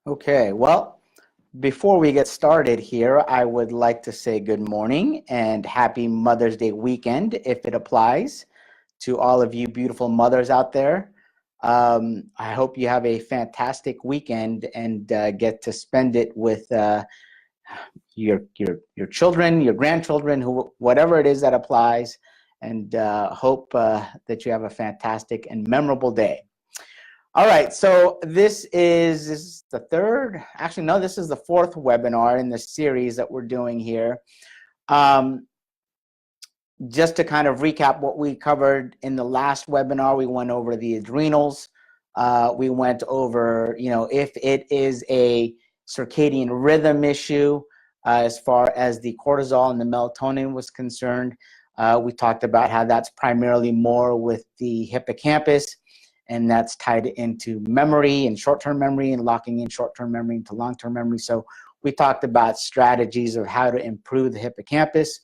Okay, well, before we get started here, I would like to say good morning and happy Mother's Day weekend, if it applies to all of you beautiful mothers out there. I hope you have a fantastic weekend and get to spend it with your children, your grandchildren, whatever it is that applies, and hope that you have a fantastic and memorable day. All right, so this is the third, actually, no, this is the fourth webinar in the series that we're doing here. Just to kind of recap what we covered in the last webinar, we went over the adrenals. We went over, if it is a circadian rhythm issue, as far as the cortisol and the melatonin was concerned. We talked about how that's primarily more with the hippocampus, and that's tied into memory and short-term memory and locking in short-term memory into long-term memory. So we talked about strategies of how to improve the hippocampus.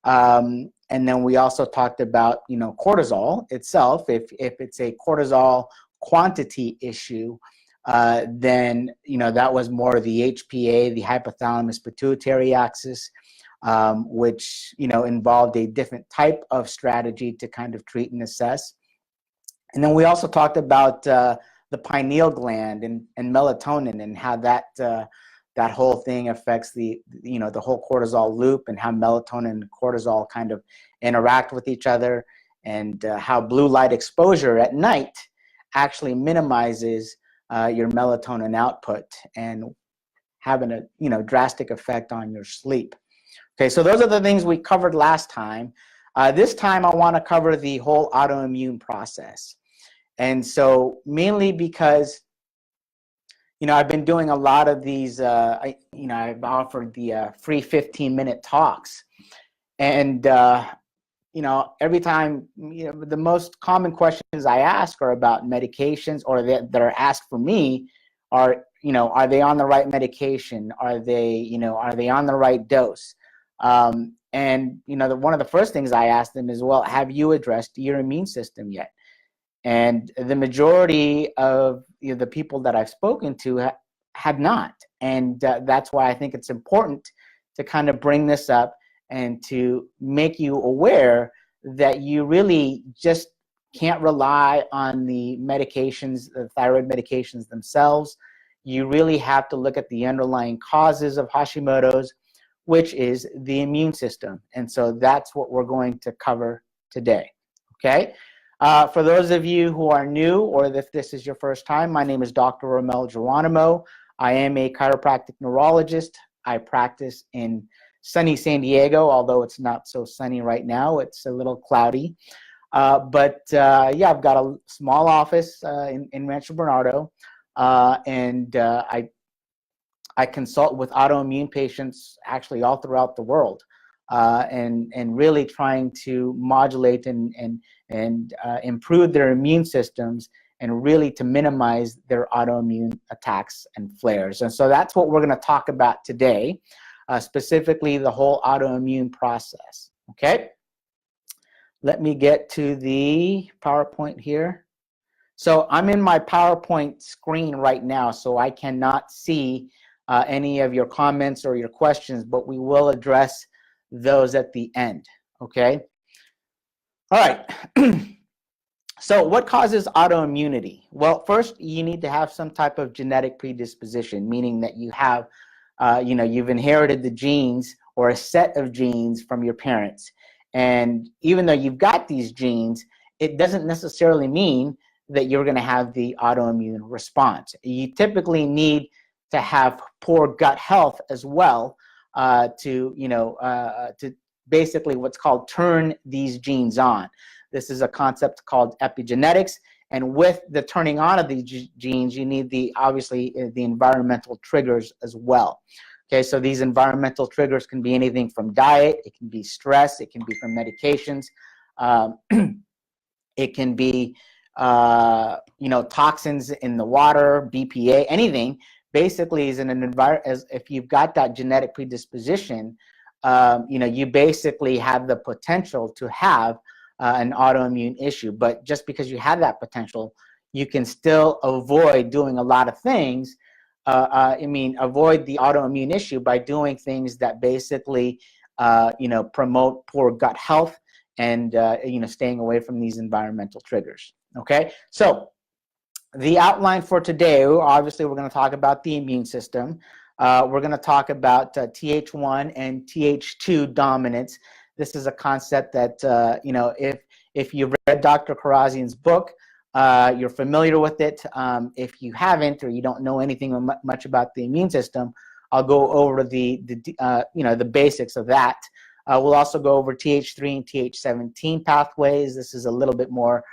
And then we also talked about, cortisol itself. If it's a cortisol quantity issue, then, that was more the HPA, the hypothalamus pituitary axis, which, involved a different type of strategy to kind of treat and assess. And then we also talked about the pineal gland and melatonin and how that whole thing affects the whole cortisol loop, and how melatonin and cortisol kind of interact with each other, and how blue light exposure at night actually minimizes your melatonin output and having a drastic effect on your sleep. Okay, so those are the things we covered last time. This time I want to cover the whole autoimmune process. And so mainly because, I've been doing a lot of these, I've offered the free 15-minute talks. And, every time, the most common questions I ask are about medications, or that are asked for me are, are they on the right medication? Are they on the right dose? And, one of the first things I ask them is, well, have you addressed your immune system yet? And the majority of the people that I've spoken to have not. And that's why I think it's important to kind of bring this up and to make you aware that you really just can't rely on the medications, the thyroid medications themselves. You really have to look at the underlying causes of Hashimoto's, which is the immune system. And so that's what we're going to cover today, okay? For those of you who are new, or if this is your first time, my name is Dr. Romel Geronimo. I am a chiropractic neurologist. I practice in sunny San Diego, although it's not so sunny right now. It's a little cloudy. But yeah, I've got a small office in Rancho Bernardo, and I consult with autoimmune patients actually all throughout the world, and really trying to modulate and improve their immune systems, and really to minimize their autoimmune attacks and flares. And so that's what we're going to talk about today, specifically the whole autoimmune process. Okay, let me get to the PowerPoint here. So I'm in my PowerPoint screen right now, so I cannot see any of your comments or your questions, but we will address those at the end. Okay. All right. So what causes autoimmunity? Well, first, you need to have some type of genetic predisposition, meaning that you have, you've inherited the genes or a set of genes from your parents. And even though you've got these genes, it doesn't necessarily mean that you're going to have the autoimmune response. You typically need to have poor gut health as well to basically what's called turn these genes on. This is a concept called epigenetics, and with the turning on of these genes, you need obviously the environmental triggers as well. Okay, so these environmental triggers can be anything from diet, it can be stress, it can be from medications, it can be toxins in the water, BPA, anything. Basically, is in an environment, if you've got that genetic predisposition, you basically have the potential to have an autoimmune issue. But just because you have that potential, you can still avoid doing a lot of things avoid the autoimmune issue by doing things that basically, promote poor gut health and, staying away from these environmental triggers. Okay, so the outline for today, obviously, we're going to talk about the immune system. We're going to talk about Th1 and Th2 dominance. This is a concept that, if you've read Dr. Karazian's book, you're familiar with it. If you haven't, or you don't know anything much about the immune system, I'll go over the basics of that. We'll also go over Th3 and Th17 pathways. This is a little bit more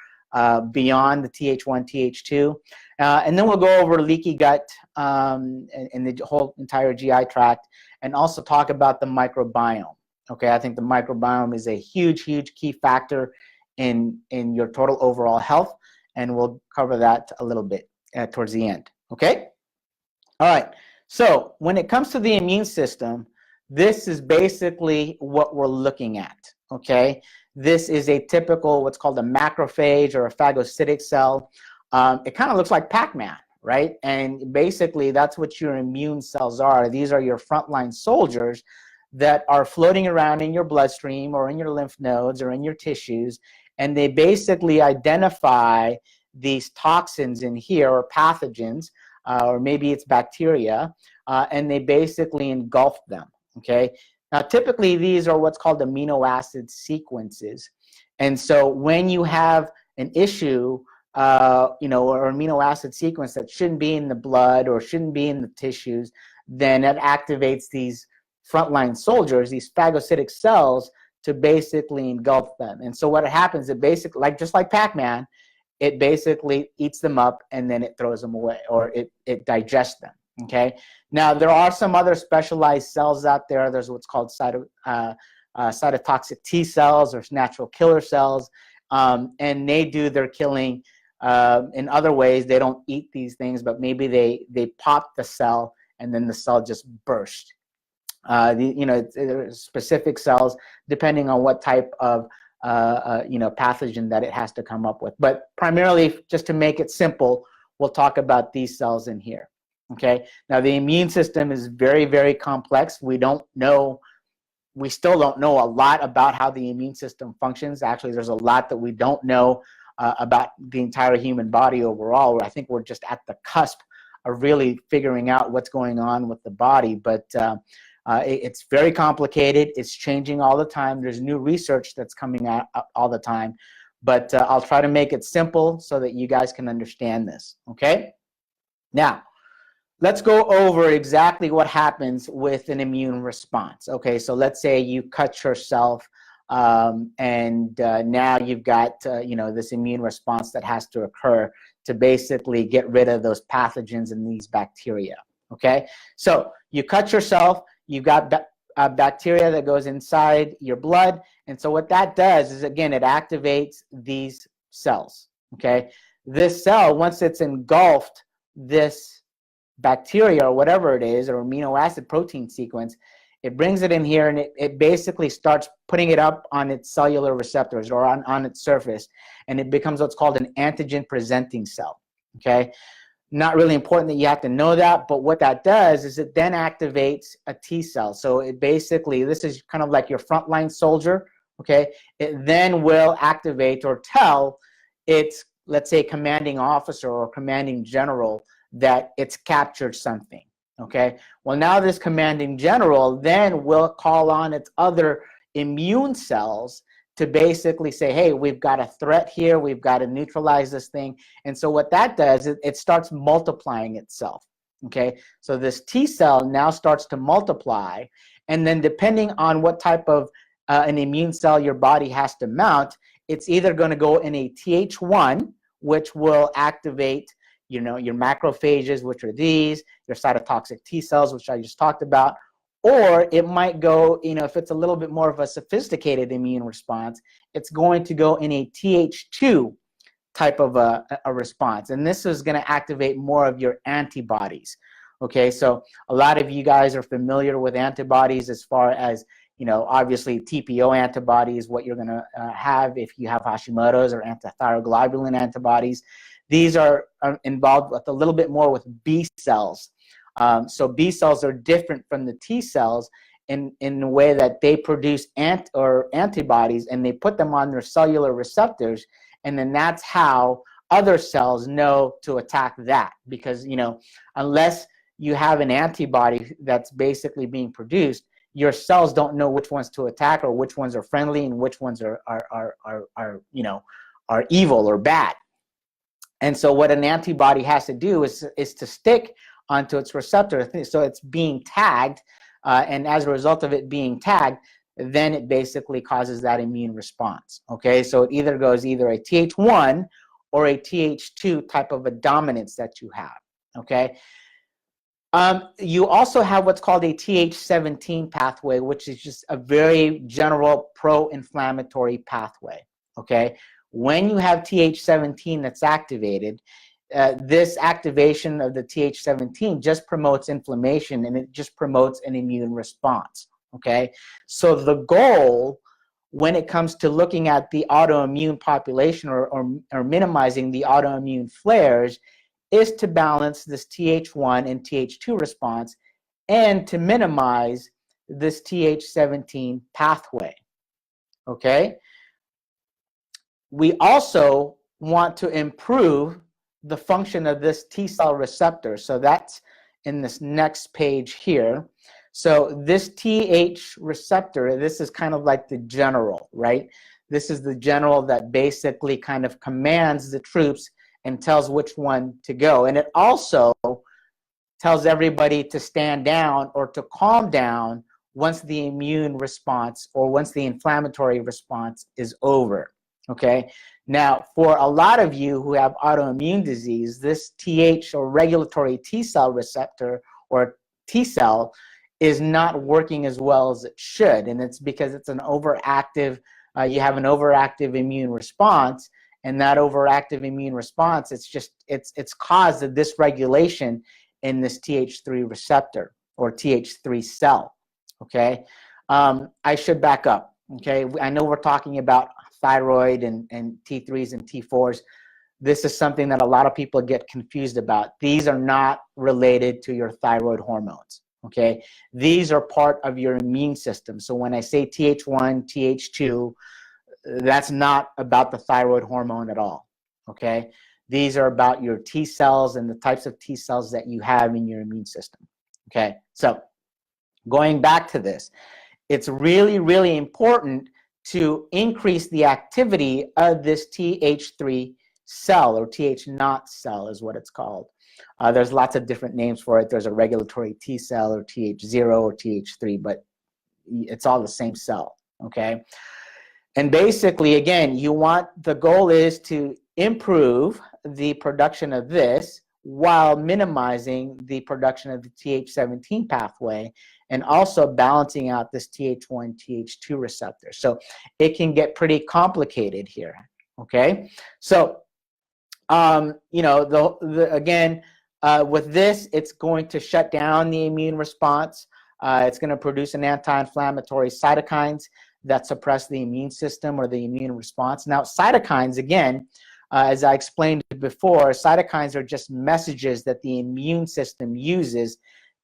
beyond the Th1, Th2. And then we'll go over leaky gut and the whole entire GI tract, and also talk about the microbiome. Okay, I think the microbiome is a huge, huge key factor in your total overall health, and we'll cover that a little bit towards the end. Okay? All right. So when it comes to the immune system, this is basically what we're looking at. Okay? This is a typical, what's called a macrophage or a phagocytic cell. It kind of looks like Pac-Man, right? And basically, that's what your immune cells are. These are your frontline soldiers that are floating around in your bloodstream or in your lymph nodes or in your tissues, and they basically identify these toxins in here, or pathogens, or maybe it's bacteria, and they basically engulf them. Okay? Now, typically, these are what's called amino acid sequences. And so when you have an issue, or amino acid sequence that shouldn't be in the blood or shouldn't be in the tissues, then it activates these frontline soldiers, these phagocytic cells, to basically engulf them. And so what happens, it basically, just like Pac-Man, it basically eats them up and then it throws them away, or it digests them. Okay. Now, there are some other specialized cells out there. There's what's called cytotoxic T cells, or natural killer cells, and they do their killing in other ways. They don't eat these things, but maybe they pop the cell and then the cell just bursts. Specific cells, depending on what type of pathogen that it has to come up with. But primarily, just to make it simple, we'll talk about these cells in here. Okay. Now, the immune system is very, very complex. We still don't know a lot about how the immune system functions. Actually, there's a lot that we don't know about the entire human body overall. I think we're just at the cusp of really figuring out what's going on with the body. But it's very complicated. It's changing all the time. There's new research that's coming out all the time. But I'll try to make it simple so that you guys can understand this. Okay? Now, let's go over exactly what happens with an immune response. Okay, so let's say you cut yourself, and now you've got this immune response that has to occur to basically get rid of those pathogens and these bacteria. Okay, so you cut yourself, you've got bacteria that goes inside your blood, and so what that does is, again, it activates these cells. Okay, this cell, once it's engulfed this bacteria or whatever it is, or amino acid protein sequence, it brings it in here and it basically starts putting it up on its cellular receptors, or on its surface, and it becomes what's called an antigen presenting cell. Okay, not really important that you have to know that, but what that does is it then activates a T cell. So it basically, this is kind of like your frontline soldier. Okay, it then will activate or tell its, let's say, commanding officer or commanding general that it's captured something. Okay, well, now this commanding general then will call on its other immune cells to basically say, hey, we've got a threat here, we've got to neutralize this thing. And so what that does is it starts multiplying itself. Okay, so this T cell now starts to multiply, and then depending on what type of an immune cell your body has to mount, it's either going to go in a Th1, which will activate your macrophages, which are these, your cytotoxic T cells, which I just talked about, or it might go, if it's a little bit more of a sophisticated immune response, it's going to go in a Th2 type of a response. And this is going to activate more of your antibodies. Okay, so a lot of you guys are familiar with antibodies as far as, obviously TPO antibodies, what you're going to have if you have Hashimoto's, or antithyroglobulin antibodies. These are involved with a little bit more with B cells. So B cells are different from the T cells in the way that they produce antibodies, and they put them on their cellular receptors, and then that's how other cells know to attack that. Because, you know, unless you have an antibody that's basically being produced, your cells don't know which ones to attack, or which ones are friendly and which ones are you know, are evil or bad. And so what an antibody has to do is to stick onto its receptor, so it's being tagged, and as a result of it being tagged, then it basically causes that immune response. Okay, so it either goes either a Th1 or a Th2 type of a dominance that you have. Okay. You also have what's called a Th17 pathway, which is just a very general pro-inflammatory pathway. Okay, when you have Th17 that's activated, this activation of the Th17 just promotes inflammation, and it just promotes an immune response. Okay, so the goal when it comes to looking at the autoimmune population, or minimizing the autoimmune flares, is to balance this Th1 and Th2 response, and to minimize this Th17 pathway. Okay, we also want to improve the function of this T cell receptor. So that's in this next page here. So this Th receptor, this is kind of like the general, right? This is the general that basically kind of commands the troops and tells which one to go. And it also tells everybody to stand down or to calm down once the immune response, or once the inflammatory response is over. Okay, now for a lot of you who have autoimmune disease, this Th, or regulatory T cell receptor, or T cell, is not working as well as it should, and it's because it's an overactive, you have an overactive immune response, and that overactive immune response, it's caused a dysregulation in this Th3 receptor, or Th3 cell. Okay, I should back up. Okay, I know we're talking about thyroid and T3s and T4s. This is something that a lot of people get confused about. These are not related to your thyroid hormones. Okay, these are part of your immune system. So when I say Th1, Th2, that's not about the thyroid hormone at all. Okay, these are about your T cells and the types of T cells that you have in your immune system. Okay, so going back to this, it's really, really important to increase the activity of this Th3 cell, or Th0 cell is what it's called. There's lots of different names for it. There's a regulatory T cell, or Th0, or Th3, but it's all the same cell. Okay, and basically, again, the goal is to improve the production of this while minimizing the production of the Th17 pathway, and also balancing out this Th1, Th2 receptor. So it can get pretty complicated here. Okay, so you know, again, with this, it's going to shut down the immune response. It's going to produce an anti-inflammatory cytokines that suppress the immune system, or the immune response. Now, cytokines, again, as I explained before, cytokines are just messages that the immune system uses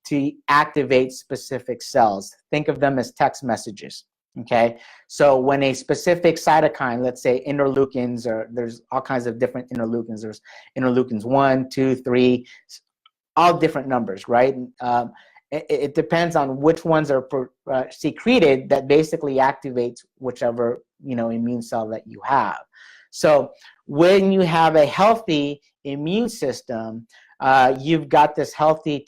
to activate specific cells. Think of them as text messages. Okay, so when a specific cytokine, let's say interleukins, or there's all kinds of different interleukins. There's interleukins 1, 2, 3, all different numbers, right? It depends on which ones are secreted that basically activates whichever, you know, immune cell that you have. So when you have a healthy immune system, you've got this healthy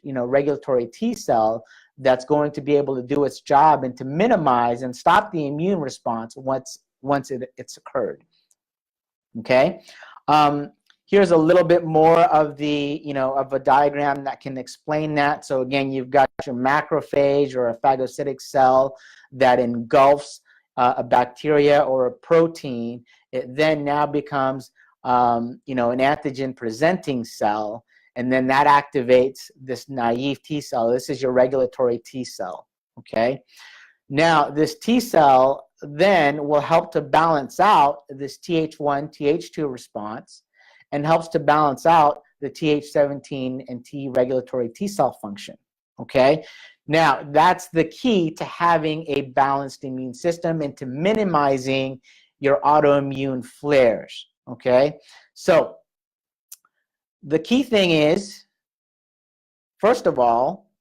regulatory T cell that's going to be able to do its job and to minimize and stop the immune response once it's occurred. Okay, here's a little bit more of of a diagram that can explain that. So again, you've got your macrophage, or a phagocytic cell that engulfs a bacteria or a protein. It then now becomes an antigen presenting cell, and then that activates this naive T cell. This is your regulatory T cell. Okay, now this T cell then will help to balance out this Th1, Th2 response, and helps to balance out the Th17 and T regulatory T cell function. Okay, now that's the key to having a balanced immune system and to minimizing your autoimmune flares. Okay, so the key thing is, first of all,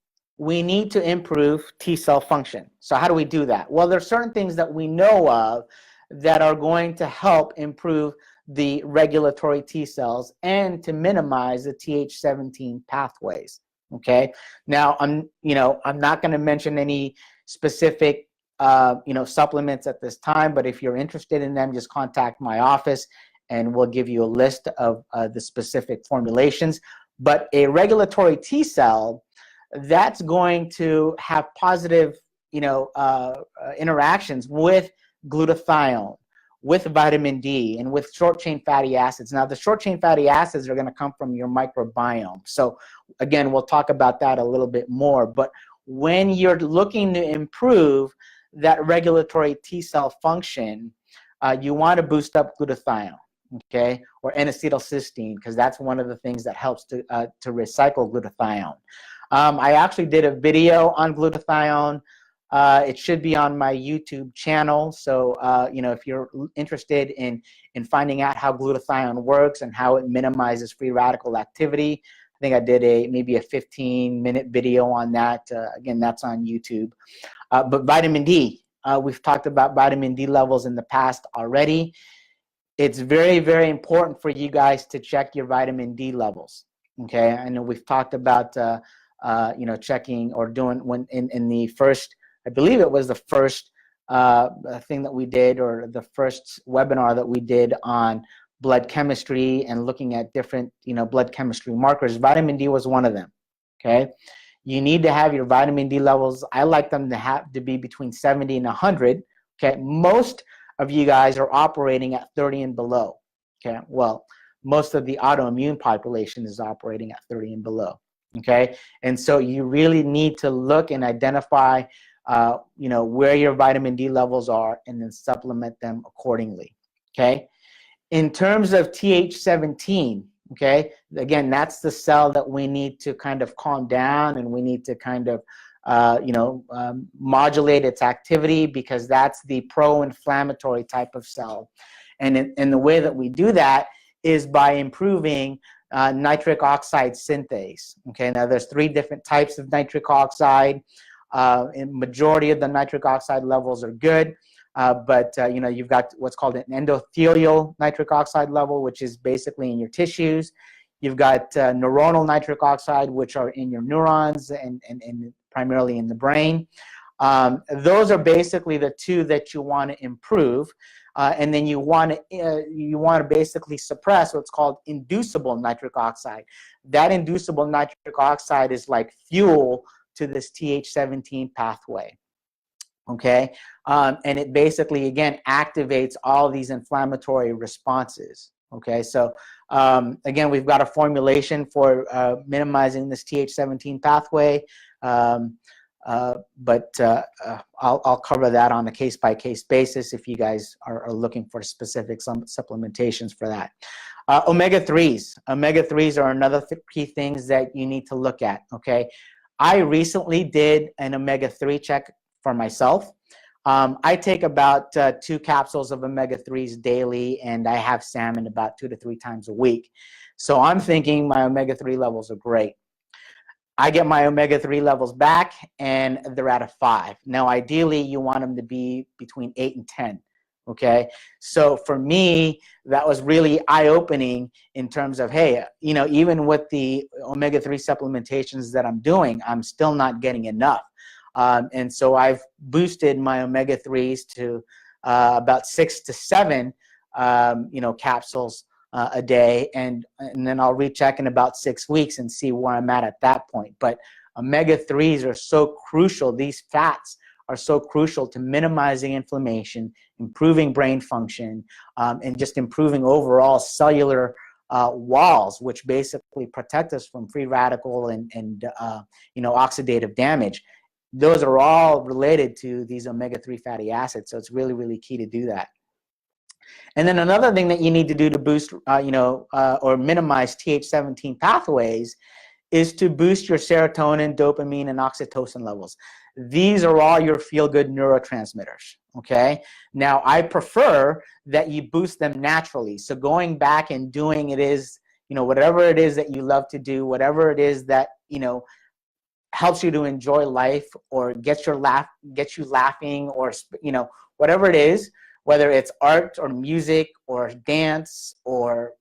we need to improve T cell function. So how do we do that? Well, there's certain things that we know of that are going to help improve the regulatory T cells and to minimize the Th17 pathways. Okay. Now I'm not going to mention any specific supplements at this time, but if you're interested in them, just contact my office and we'll give you a list of the specific formulations. But a regulatory T cell, that's going to have positive, interactions with glutathione, with vitamin D, and with short-chain fatty acids. Now, the short-chain fatty acids are going to come from your microbiome. So, again, we'll talk about that a little bit more. But when you're looking to improve that regulatory T cell function, you want to boost up glutathione, okay, or N-acetylcysteine, because that's one of the things that helps to recycle glutathione. I actually did a video on glutathione. It should be on my YouTube channel. So, if you're interested in finding out how glutathione works and how it minimizes free radical activity, I think I did maybe a 15-minute video on that. Again, that's on YouTube. But vitamin D, we've talked about vitamin D levels in the past already. It's very, very important for you guys to check your vitamin D levels. Okay, I know we've talked about checking or doing when in the first, I believe it was the first thing that we did, or the first webinar that we did on blood chemistry and looking at different blood chemistry markers. Vitamin D was one of them. Okay, you need to have your vitamin D levels. I like them to have to be between 70 and 100. Okay, most of you guys are operating at 30 and below. Okay, well, most of the autoimmune population is operating at 30 and below. Okay, and so you really need to look and identify where your vitamin D levels are and then supplement them accordingly. Okay, in terms of Th17, okay, again, that's the cell that we need to kind of calm down, and we need to kind of modulate its activity, because that's the pro-inflammatory type of cell. And the way that we do that is by improving nitric oxide synthase. Okay, now there's 3 different types of nitric oxide. In majority of the nitric oxide levels are good, but you've got what's called an endothelial nitric oxide level, which is basically in your tissues. You've got neuronal nitric oxide, which are in your neurons and primarily in the brain. Those are basically the 2 that you want to improve. And then you want to basically suppress what's called inducible nitric oxide. That inducible nitric oxide is like fuel to this Th17 pathway. Okay, and it basically again activates all these inflammatory responses. Okay, so again, we've got a formulation for minimizing this Th17 pathway. But I'll cover that on a case-by-case basis if you guys are looking for specific supplementations for that. Omega-3s. Omega-3s are another key things that you need to look at, okay? I recently did an omega-3 check for myself. I take about 2 capsules of omega-3s daily, and I have salmon about 2 to 3 times a week. So I'm thinking my omega-3 levels are great. I get my omega-3 levels back, and they're at a 5. Now, ideally, you want them to be between 8 and 10, okay? So for me, that was really eye-opening in terms of, hey, even with the omega-3 supplementations that I'm doing, I'm still not getting enough. And so I've boosted my omega-3s to about 6 to 7, capsules a day, and then I'll recheck in about 6 weeks and see where I'm at that point. But omega-3s are so crucial. These fats are so crucial to minimizing inflammation, improving brain function, and just improving overall cellular walls, which basically protect us from free radical and oxidative damage. Those are all related to these omega-3 fatty acids, so it's really, really key to do that. And then another thing that you need to do to boost, or minimize Th17 pathways is to boost your serotonin, dopamine, and oxytocin levels. These are all your feel-good neurotransmitters, okay? Now, I prefer that you boost them naturally. So going back and doing whatever it is that you love to do, whatever it is that, helps you to enjoy life or gets you laughing, or, whatever it is, whether it's art or music or dance or,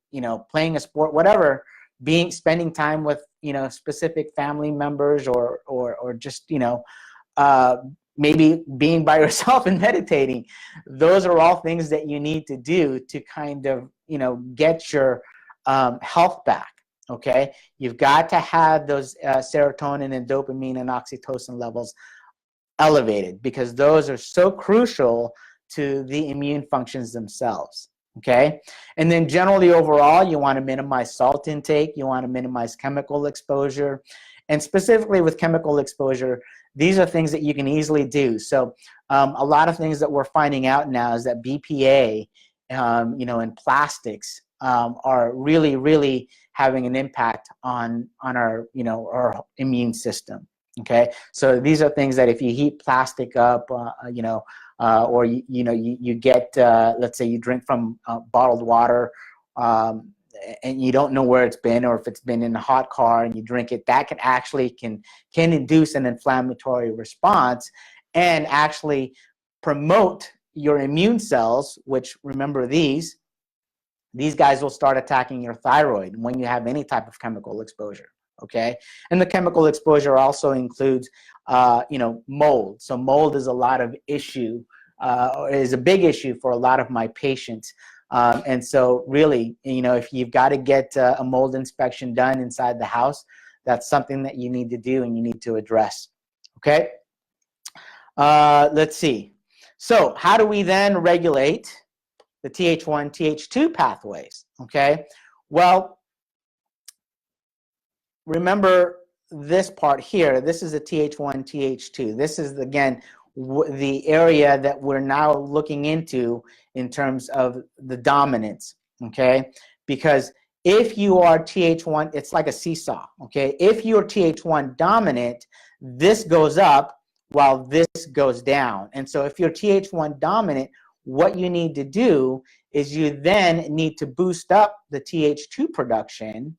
playing a sport, whatever, spending time with, specific family members or just, maybe being by yourself and meditating. Those are all things that you need to do to kind of, get your health back. Okay, you've got to have those serotonin and dopamine and oxytocin levels elevated, because those are so crucial to the immune functions themselves. Okay, and then generally overall, you want to minimize salt intake, you want to minimize chemical exposure, and specifically with chemical exposure, these are things that you can easily do. So a lot of things that we're finding out now is that BPA, in plastics, are really having an impact on our our immune system. Okay, so these are things that if you heat plastic up, or you get, let's say you drink from bottled water, and you don't know where it's been, or if it's been in a hot car and you drink it, that can induce an inflammatory response and actually promote your immune cells, which, remember, these guys will start attacking your thyroid when you have any type of chemical exposure. Okay, and the chemical exposure also includes, mold. So mold is is a big issue for a lot of my patients. And so really, if you've got to get a mold inspection done inside the house, that's something that you need to do and you need to address. Okay, let's see. So how do we then regulate the Th1, Th2 pathways? Okay, well, remember this part here. This is a Th1, Th2. This is, again, the area that we're now looking into in terms of the dominance, okay? Because if you are Th1, it's like a seesaw, okay? If you're Th1 dominant, this goes up while this goes down. And so if you're Th1 dominant, what you need to do is you then need to boost up the Th2 production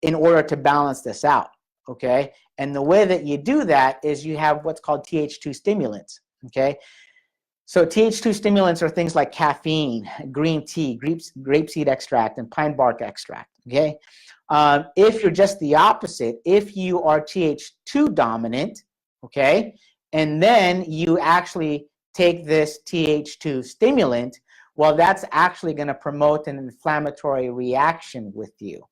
in order to balance this out, okay? And the way that you do that is you have what's called Th2 stimulants, okay? So Th2 stimulants are things like caffeine, green tea, grapeseed extract, and pine bark extract, okay? If you're just the opposite, if you are Th2 dominant, okay, and then you actually take this Th2 stimulant, well, that's actually going to promote an inflammatory reaction with you,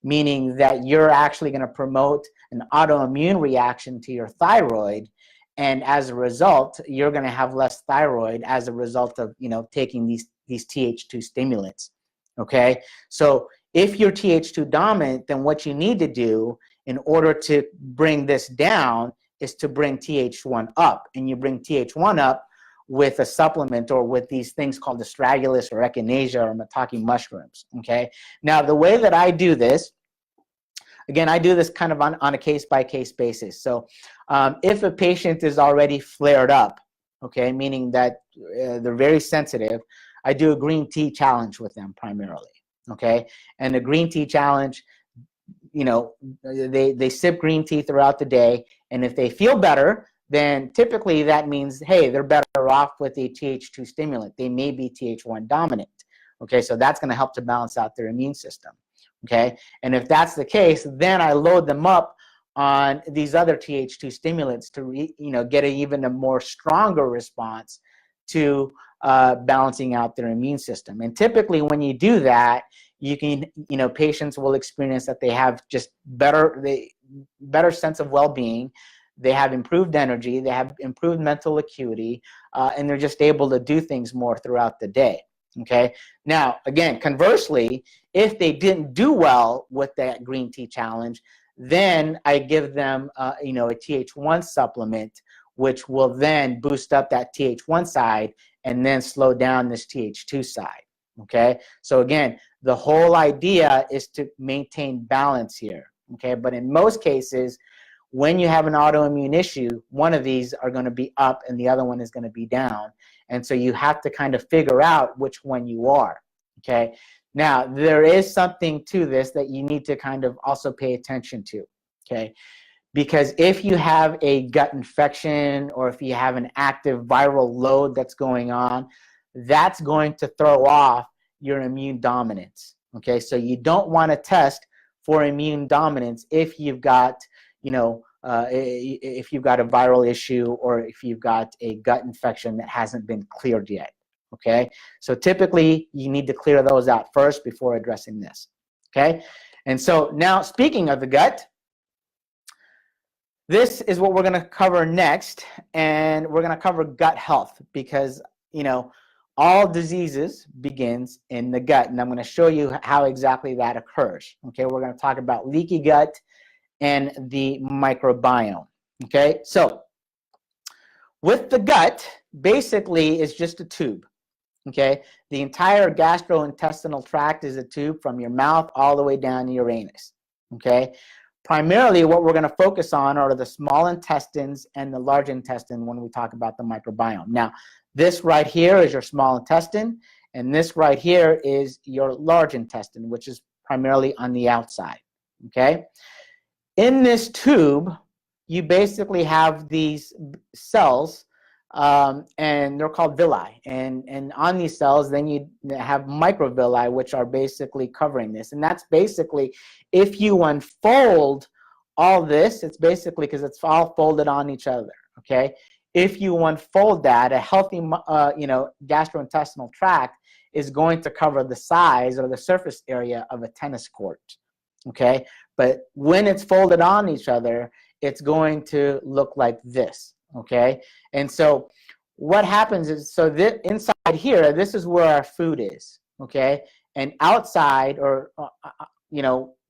meaning that you're actually going to promote an autoimmune reaction to your thyroid, and as a result, you're going to have less thyroid as a result of taking these Th2 stimulants. Okay, so if you're Th2 dominant, then what you need to do in order to bring this down is to bring Th1 up, and you bring Th1 up with a supplement or with these things called astragalus or echinacea or maitake mushrooms. Okay, now the way that I do this, again, I do this kind of on a case-by-case basis. So if a patient is already flared up, okay, meaning that they're very sensitive, I do a green tea challenge with them primarily, okay? And the green tea challenge, they sip green tea throughout the day, and if they feel better, then typically that means, hey, they're better off with a Th2 stimulant. They may be Th1 dominant, okay? So that's gonna help to balance out their immune system. Okay, and if that's the case, then I load them up on these other Th2 stimulants to get even a more stronger response to balancing out their immune system. And typically, when you do that, you can patients will experience that they have just better sense of well-being. They have improved energy. They have improved mental acuity, and they're just able to do things more throughout the day. Okay, now again, conversely, if they didn't do well with that green tea challenge, then I give them a Th1 supplement, which will then boost up that Th1 side and then slow down this Th2 side. Okay, so again, the whole idea is to maintain balance here. Okay, but in most cases, when you have an autoimmune issue, one of these are going to be up and the other one is going to be down. And so you have to kind of figure out which one you are. Okay, now there is something to this that you need to kind of also pay attention to. Okay, because if you have a gut infection or if you have an active viral load that's going on, that's going to throw off your immune dominance. Okay, so you don't want to test for immune dominance if you've got, if you've got a viral issue or if you've got a gut infection that hasn't been cleared yet. Okay, so typically you need to clear those out first before addressing this. Okay, and so now speaking of the gut, this is what we're going to cover next, and we're going to cover gut health because, all diseases begins in the gut, and I'm going to show you how exactly that occurs. Okay, we're going to talk about leaky gut and the microbiome. Okay, so with the gut, basically it's just a tube. Okay, the entire gastrointestinal tract is a tube from your mouth all the way down to your anus. Okay, primarily what we're going to focus on are the small intestines and the large intestine when we talk about the microbiome. Now, this right here is your small intestine, and this right here is your large intestine, which is primarily on the outside. Okay, in this tube, you basically have these cells, and they're called villi. And on these cells, then you have microvilli, which are basically covering this. And that's basically, if you unfold all this, it's basically because it's all folded on each other. Okay, if you unfold that, a healthy, gastrointestinal tract is going to cover the size or the surface area of a tennis court. Okay, but when it's folded on each other, it's going to look like this. Okay, and so what happens is, so this, inside here, this is where our food is. Okay, and outside, or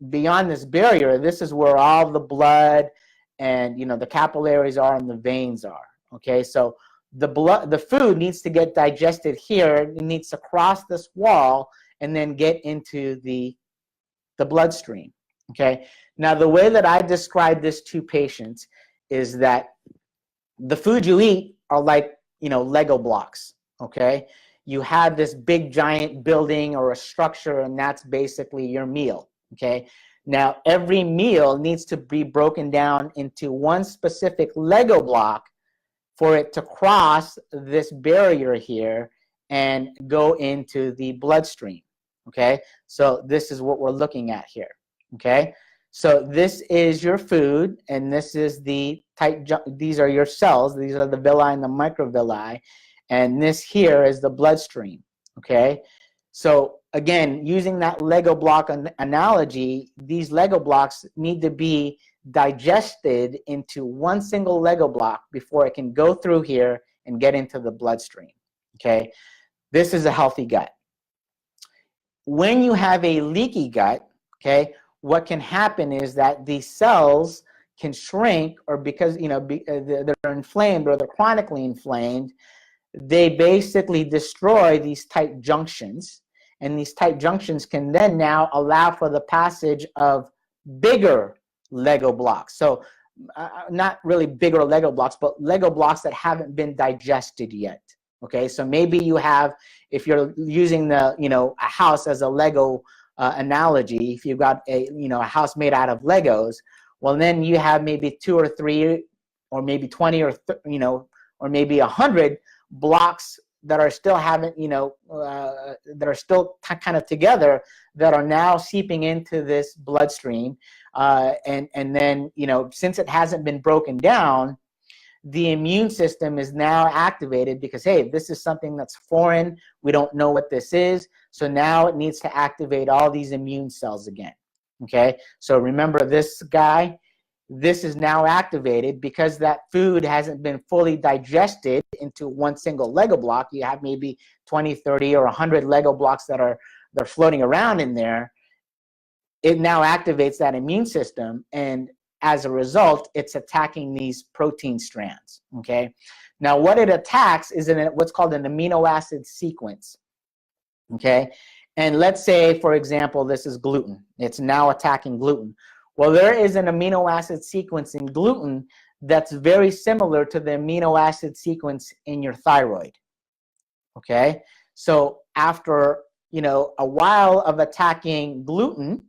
beyond this barrier, this is where all the blood and the capillaries are and the veins are. Okay, so the food needs to get digested here. It needs to cross this wall and then get into the bloodstream. Okay, now the way that I describe this to patients is that the food you eat are like, Lego blocks. Okay, you have this big giant building or a structure, and that's basically your meal. Okay, now every meal needs to be broken down into one specific Lego block for it to cross this barrier here and go into the bloodstream. Okay, so this is what we're looking at here. Okay, so this is your food, and this is the these are your cells. These are the villi and the microvilli, and this here is the bloodstream. Okay, so again, using that Lego block analogy, these Lego blocks need to be digested into one single Lego block before it can go through here and get into the bloodstream. Okay, this is a healthy gut. When you have a leaky gut, okay, what can happen is that these cells can shrink, or because they're inflamed or they're chronically inflamed, they basically destroy these tight junctions, and these tight junctions can then now allow for the passage of bigger Lego blocks. So not really bigger Lego blocks, but Lego blocks that haven't been digested yet. Okay, so maybe you have, if you're using the a house as a Lego analogy, if you've got a a house made out of Legos, well then you have maybe 2 or 3 or maybe 20 or or maybe 100 blocks that are still haven't that are still kind of together, that are now seeping into this bloodstream, and then since it hasn't been broken down, the immune system is now activated because, hey, this is something that's foreign, we don't know what this is, so now it needs to activate all these immune cells again. Okay, so remember this guy, this is now activated because that food hasn't been fully digested into one single Lego block. You have maybe 20, 30, or 100 Lego blocks that are floating around in there. It now activates that immune system, and as a result, it's attacking these protein strands, okay? Now, what it attacks is what's called an amino acid sequence, okay? And let's say, for example, this is gluten. It's now attacking gluten. Well, there is an amino acid sequence in gluten that's very similar to the amino acid sequence in your thyroid, okay? So after, a while of attacking gluten,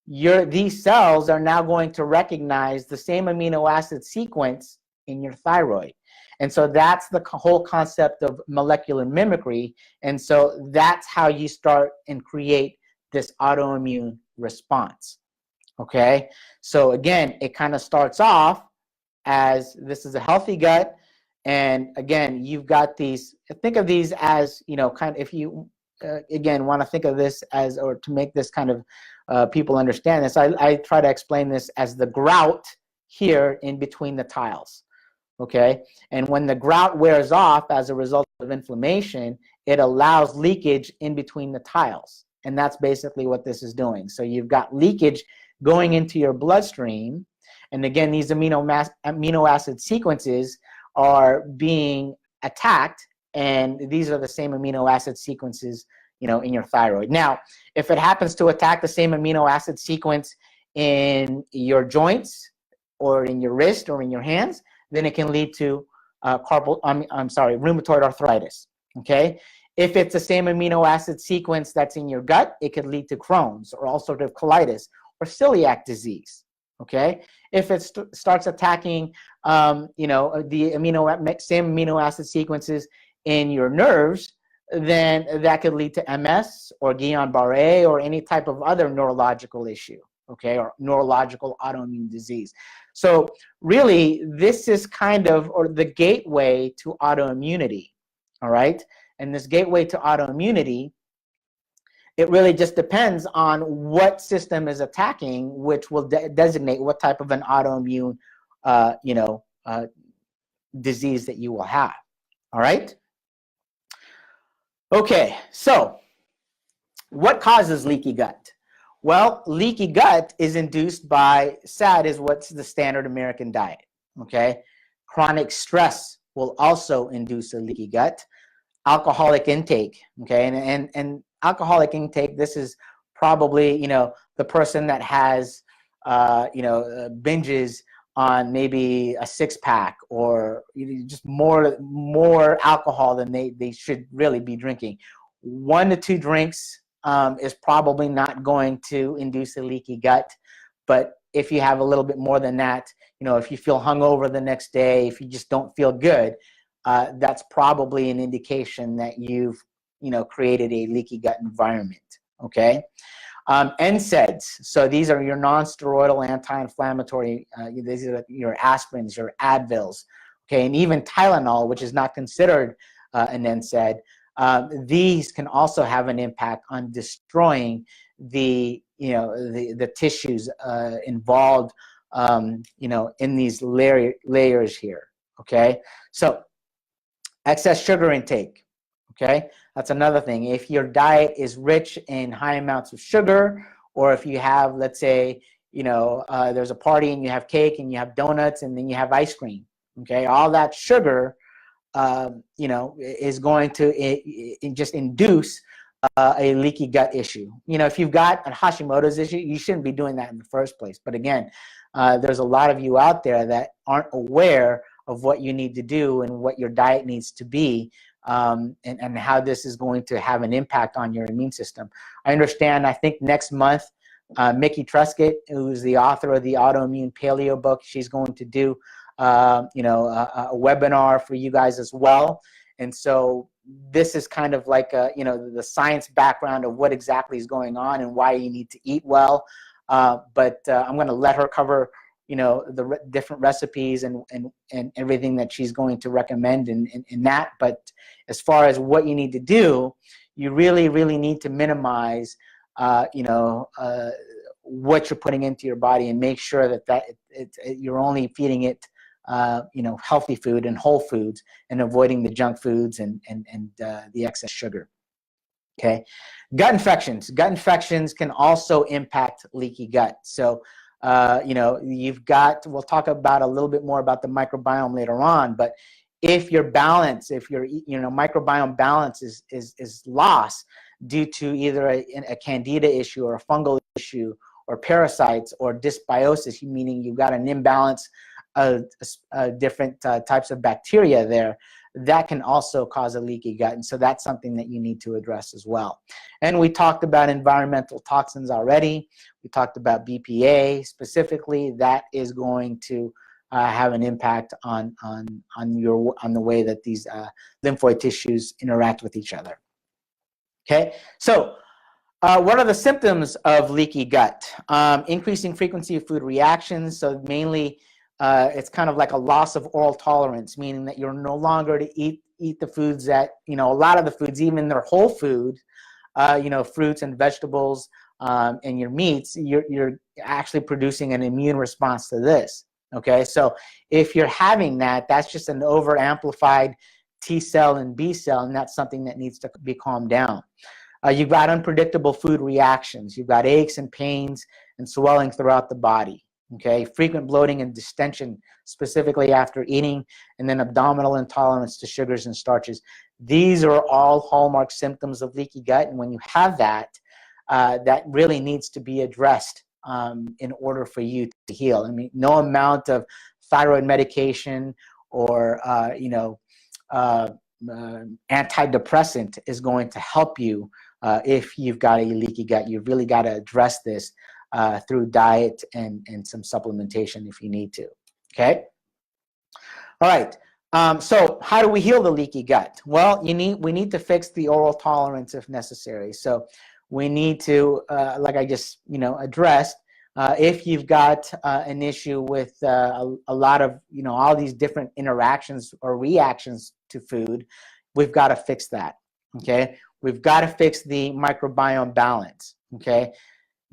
these cells are now going to recognize the same amino acid sequence in your thyroid. And so that's the whole concept of molecular mimicry. And so that's how you start and create this autoimmune response. Okay? So again, it kind of starts off as this is a healthy gut. And again, you've got these, think of these as, kind of, if you, again, want to think of this as, or to make this kind of people understand this, I try to explain this as the grout here in between the tiles. Okay, and when the grout wears off as a result of inflammation, it allows leakage in between the tiles. And that's basically what this is doing. So you've got leakage going into your bloodstream. And again, these amino acid sequences are being attacked. And these are the same amino acid sequences, in your thyroid. Now, if it happens to attack the same amino acid sequence in your joints or in your wrist or in your hands, then it can lead to rheumatoid arthritis, okay? If it's the same amino acid sequence that's in your gut, it could lead to Crohn's or ulcerative colitis or celiac disease, okay? If it starts attacking, the same amino acid sequences in your nerves, then that could lead to MS or Guillain-Barré or any type of other neurological issue, okay, or neurological autoimmune disease. So really, this is kind of, or the gateway to autoimmunity, all right? And this gateway to autoimmunity, it really just depends on what system is attacking, which will designate what type of an autoimmune, disease that you will have, all right? Okay, so what causes leaky gut? Well, leaky gut is induced by, SAD is what's the standard American diet, okay? Chronic stress will also induce a leaky gut. Alcoholic intake, okay? And alcoholic intake, this is probably, the person that has, binges on maybe a 6-pack or just more alcohol than they should really be drinking. 1 to 2 drinks is probably not going to induce a leaky gut. But if you have a little bit more than that, if you feel hungover the next day, if you just don't feel good, that's probably an indication that you've, created a leaky gut environment, okay? NSAIDs, so these are your non-steroidal anti-inflammatory, these are your aspirins, your Advils, okay? And even Tylenol, which is not considered an NSAID, these can also have an impact on destroying the tissues involved in these layers here, okay? So excess sugar intake, okay? That's another thing. If your diet is rich in high amounts of sugar, or if you have, let's say, there's a party and you have cake and you have donuts and then you have ice cream, okay? All that sugar is going to just induce a leaky gut issue. If you've got a Hashimoto's issue, you shouldn't be doing that in the first place. But again, there's a lot of you out there that aren't aware of what you need to do and what your diet needs to be, and how this is going to have an impact on your immune system. I understand, I think next month, Mickey Truscott, who's the author of the Autoimmune Paleo book, she's going to do a webinar for you guys as well. And so this is kind of like the science background of what exactly is going on and why you need to eat well. But I'm going to let her cover the different recipes and everything that she's going to recommend in that. But as far as what you need to do, you really need to minimize what you're putting into your body and make sure that you're only feeding it healthy food and whole foods and avoiding the junk foods and the excess sugar. Okay, gut infections. Gut infections can also impact leaky gut. So You know, you've got, we'll talk about a little bit more about the microbiome later on, but if your balance, if your, you know, microbiome balance is lost due to either a candida issue or a fungal issue or parasites or dysbiosis, meaning you've got an imbalance of different types of bacteria there, that can also cause a leaky gut. And so that's something that you need to address as well. And we talked about environmental toxins already. We talked about BPA specifically. That is going to have an impact on the way that these lymphoid tissues interact with each other. Okay, so what are the symptoms of leaky gut? Increasing frequency of food reactions. So mainly, it's kind of like a loss of oral tolerance, meaning that you're no longer to eat the foods that, you know, a lot of the foods, even their whole food, you know, fruits and vegetables and your meats, you're actually producing an immune response to this. Okay, so if you're having that, that's just an over amplified T cell and B cell, and that's something that needs to be calmed down. You've got unpredictable food reactions. You've got aches and pains and swelling throughout the body. Okay, frequent bloating and distension, specifically after eating, and then abdominal intolerance to sugars and starches. These are all hallmark symptoms of leaky gut, and when you have that, that really needs to be addressed in order for you to heal. I mean, no amount of thyroid medication or you know, antidepressant is going to help you if you've got a leaky gut. You've really got to address this through diet and some supplementation if you need to. Okay. All right. So how do we heal the leaky gut? Well, we need to fix the oral tolerance if necessary. So we need to, like I just, you know, addressed, if you've got an issue with a lot of, you know, all these different interactions or reactions to food, we've got to fix that. Okay. We've got to fix the microbiome balance. Okay.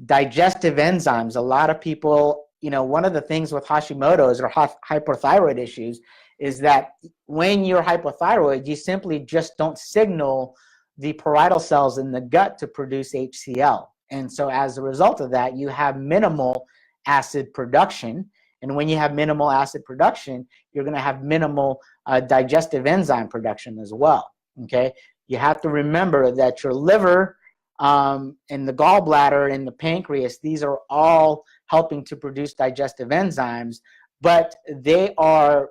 Digestive enzymes. A lot of people, you know, one of the things with Hashimoto's or hyperthyroid issues is that when you're hypothyroid, you simply just don't signal the parietal cells in the gut to produce HCl. And so as a result of that, you have minimal acid production. And when you have minimal acid production, you're going to have minimal digestive enzyme production as well. Okay. You have to remember that your liver and the gallbladder and the pancreas, these are all helping to produce digestive enzymes, but they are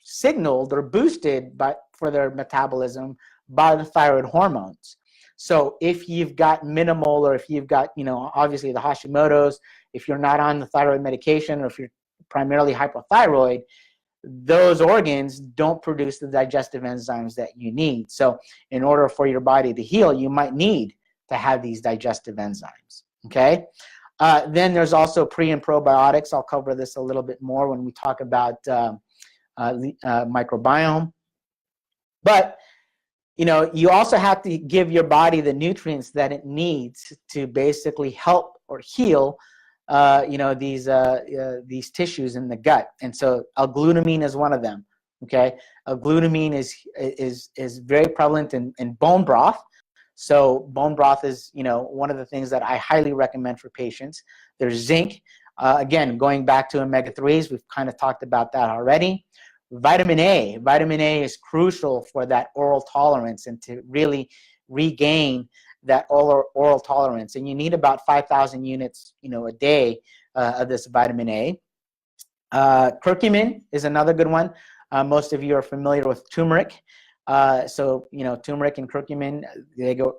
signaled or boosted for their metabolism by the thyroid hormones. So if you've got minimal, or if you've got, you know, obviously the Hashimoto's, if you're not on the thyroid medication, or if you're primarily hypothyroid, those organs don't produce the digestive enzymes that you need. So in order for your body to heal, you might need to have these digestive enzymes. Okay. Then there's also pre and probiotics. I'll cover this a little bit more when we talk about microbiome. But you know, you also have to give your body the nutrients that it needs to basically help or heal, you know, these tissues in the gut. And so L-glutamine is one of them. Okay, L-glutamine is very prevalent in bone broth. So bone broth is, you know, one of the things that I highly recommend for patients. There's zinc. Again, going back to omega-3s, we've kind of talked about that already. Vitamin A is crucial for that oral tolerance and to really regain that oral tolerance. And you need about 5,000 units, you know, a day of this vitamin A. Curcumin is another good one. Most of you are familiar with turmeric. So, you know, turmeric and curcumin, they go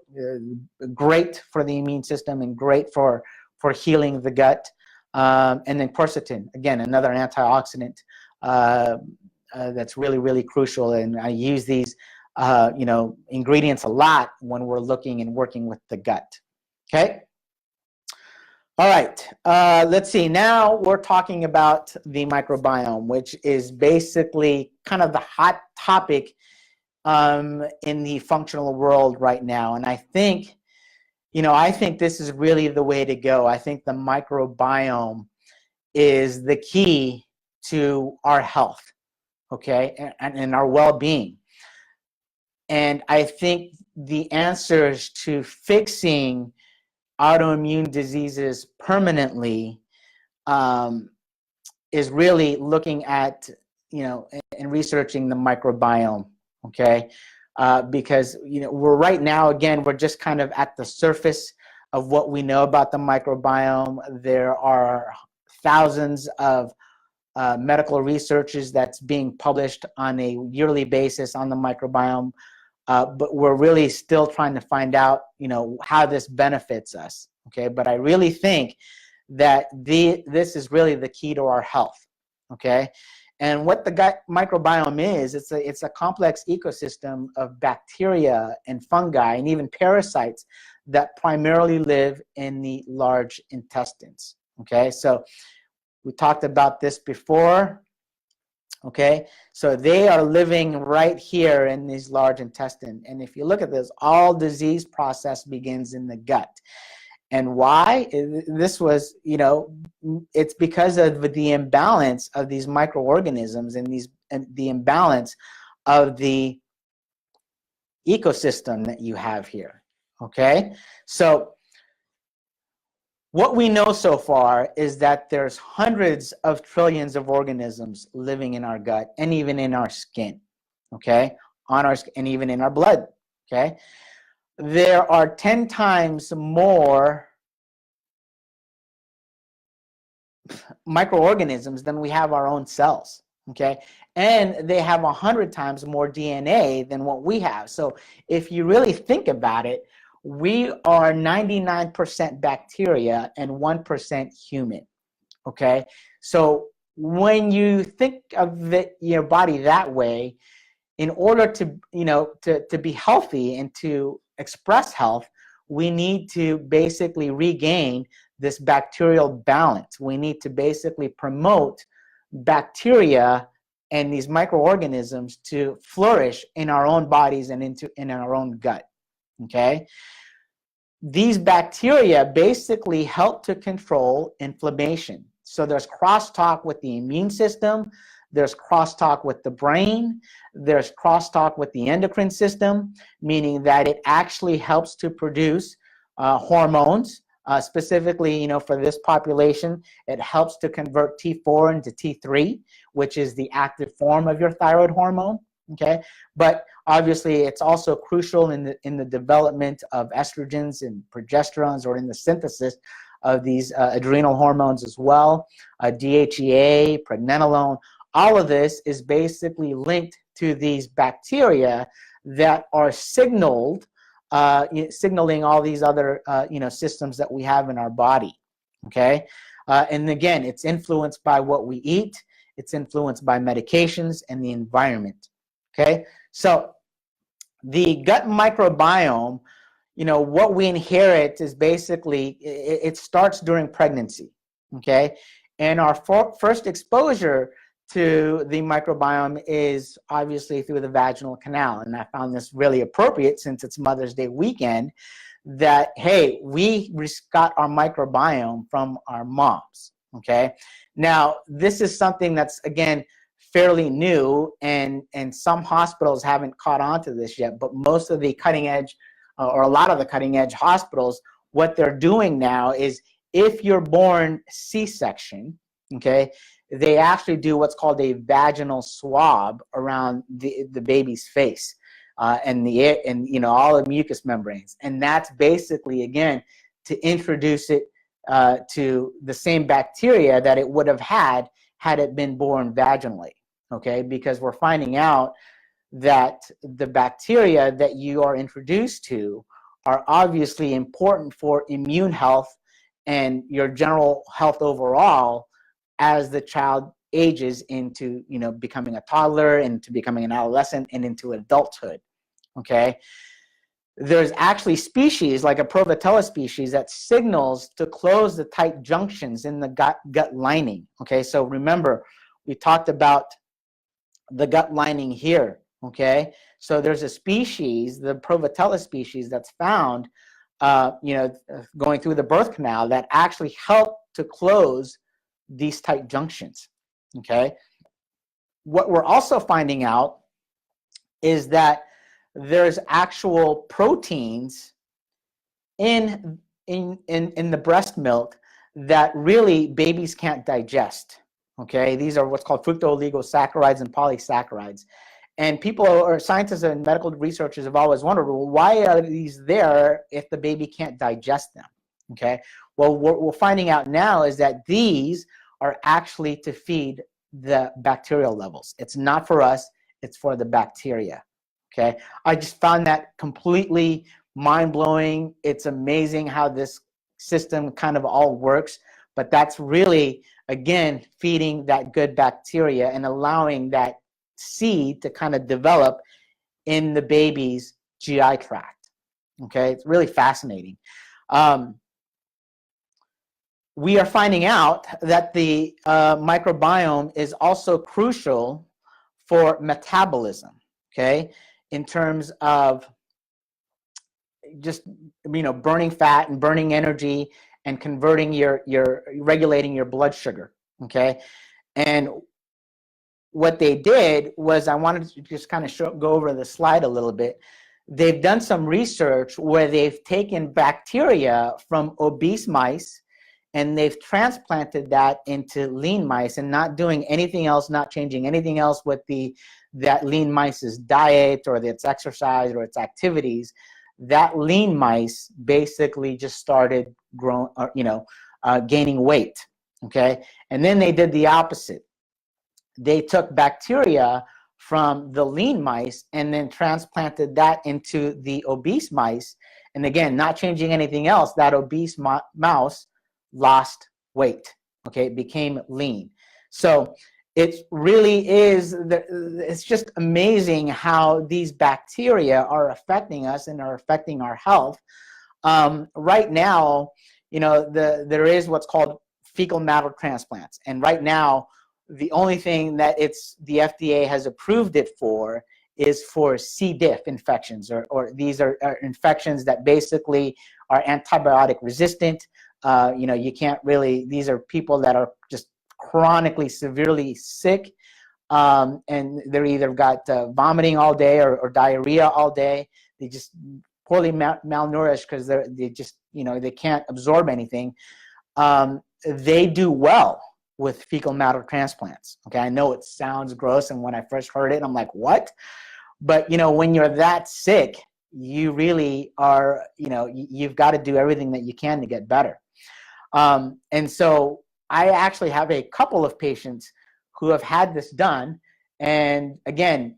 great for the immune system and great for healing the gut. And then quercetin, again, another antioxidant that's really, really crucial. And I use these, you know, ingredients a lot when we're looking and working with the gut. Okay. All right. Let's see. Now we're talking about the microbiome, which is basically kind of the hot topic in the functional world right now. And I think, you know, I think this is really the way to go. I think the microbiome is the key to our health, okay, and our well-being. And I think the answers to fixing autoimmune diseases permanently is really looking at, and researching the microbiome, okay? Because, we're right now, again, we're just kind of at the surface of what we know about the microbiome. There are thousands of medical researches that's being published on a yearly basis on the microbiome, but we're really still trying to find out, how this benefits us, okay? But I really think that this is really the key to our health, okay? And what the gut microbiome is, it's a complex ecosystem of bacteria and fungi and even parasites that primarily live in the large intestines, okay? So we talked about this before, okay? So they are living right here in these large intestine. And if you look at this, all disease process begins in the gut. And why? This was, it's because of the imbalance of these microorganisms and the imbalance of the ecosystem that you have here, okay? So what we know so far is that there's hundreds of trillions of organisms living in our gut and even in our skin, okay? And even in our blood, okay? There are 10 times more microorganisms than we have our own cells, okay? And they have 100 times more DNA than what we have. So if you really think about it, we are 99% bacteria and 1% human, okay? So when you think of your body that way, in order to, to be healthy and to express health, we need to basically regain this bacterial balance. We need to basically promote bacteria and these microorganisms to flourish in our own bodies and in our own gut, okay? These bacteria basically help to control inflammation. So there's crosstalk with the immune system, there's crosstalk with the brain, there's crosstalk with the endocrine system, meaning that it actually helps to produce hormones. Specifically, for this population, it helps to convert T4 into T3, which is the active form of your thyroid hormone, okay? But obviously, it's also crucial in the development of estrogens and progesterones, or in the synthesis of these adrenal hormones as well. DHEA, pregnenolone, all of this is basically linked to these bacteria that are signaling all these other systems that we have in our body, okay? And again, it's influenced by what we eat, it's influenced by medications and the environment, okay? So the gut microbiome, what we inherit is basically, it starts during pregnancy, okay? And our first exposure to the microbiome is obviously through the vaginal canal. And I found this really appropriate since it's Mother's Day weekend, that, hey, we got our microbiome from our moms, okay? Now, this is something that's, again, fairly new, and some hospitals haven't caught on to this yet, but most of the cutting edge, or a lot of the cutting edge hospitals, what they're doing now is, if you're born C-section, okay, they actually do what's called a vaginal swab around the baby's face and all the mucous membranes, and that's basically, again, to introduce it to the same bacteria that it would have had it been born vaginally, okay? Because we're finding out that the bacteria that you are introduced to are obviously important for immune health and your general health overall as the child ages into, becoming a toddler, into becoming an adolescent, and into adulthood, okay? There's actually species, like a Prevotella species, that signals to close the tight junctions in the gut lining, okay? So remember, we talked about the gut lining here, okay? So there's a species, the Prevotella species, that's found, going through the birth canal, that actually help to close these tight junctions, okay? What we're also finding out is that there's actual proteins in the breast milk that really babies can't digest. Okay, these are what's called fructooligosaccharides and polysaccharides. And people or scientists and medical researchers have always wondered, well, why are these there if the baby can't digest them? Okay, well, what we're finding out now is that these are actually to feed the bacterial levels. It's not for us, it's for the bacteria. Okay, I just found that completely mind-blowing. It's amazing how this system kind of all works, but that's really, again, feeding that good bacteria and allowing that seed to kind of develop in the baby's GI tract. Okay, it's really fascinating. We are finding out that the microbiome is also crucial for metabolism, okay, in terms of just, you know, burning fat and burning energy and converting regulating your blood sugar, okay. And what they did was, I wanted to just kind of go over the slide a little bit. They've done some research where they've taken bacteria from obese mice and they've transplanted that into lean mice, and not doing anything else, not changing anything else with that lean mice's diet or its exercise or its activities. That lean mice basically just started gaining weight, okay? And then they did the opposite. They took bacteria from the lean mice and then transplanted that into the obese mice. And again, not changing anything else, that obese mouse lost weight, okay? It became lean. So it really is, it's just amazing how these bacteria are affecting us and are affecting our health. Right now, you know, there is what's called fecal matter transplants. And right now, the only thing that the FDA has approved it for is for C. diff infections, or these are infections that basically are antibiotic resistant. You know, you can't really, these are people that are just chronically severely sick, and they're either got vomiting all day or diarrhea all day. They just poorly malnourished because they just, you know, they can't absorb anything. They do well with fecal matter transplants. Okay, I know it sounds gross, and when I first heard it, I'm like, what? But, you know, when you're that sick, you really are, you know, you've got to do everything that you can to get better. And so I actually have a couple of patients who have had this done, and again,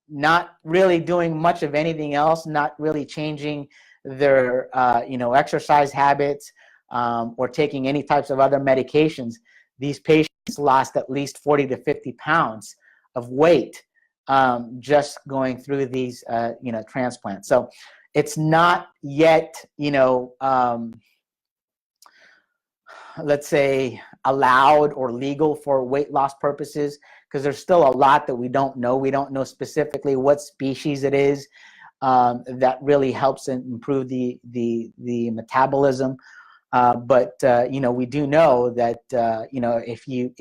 not really doing much of anything else, not really changing their, you know, exercise habits, or taking any types of other medications. These patients lost at least 40 to 50 pounds of weight, just going through these, you know, transplants. So it's not yet, you know, let's say allowed or legal for weight loss purposes, because there's still a lot that we don't know. We don't know specifically what species it is that really helps improve the metabolism. But you know, we do know that you know, if you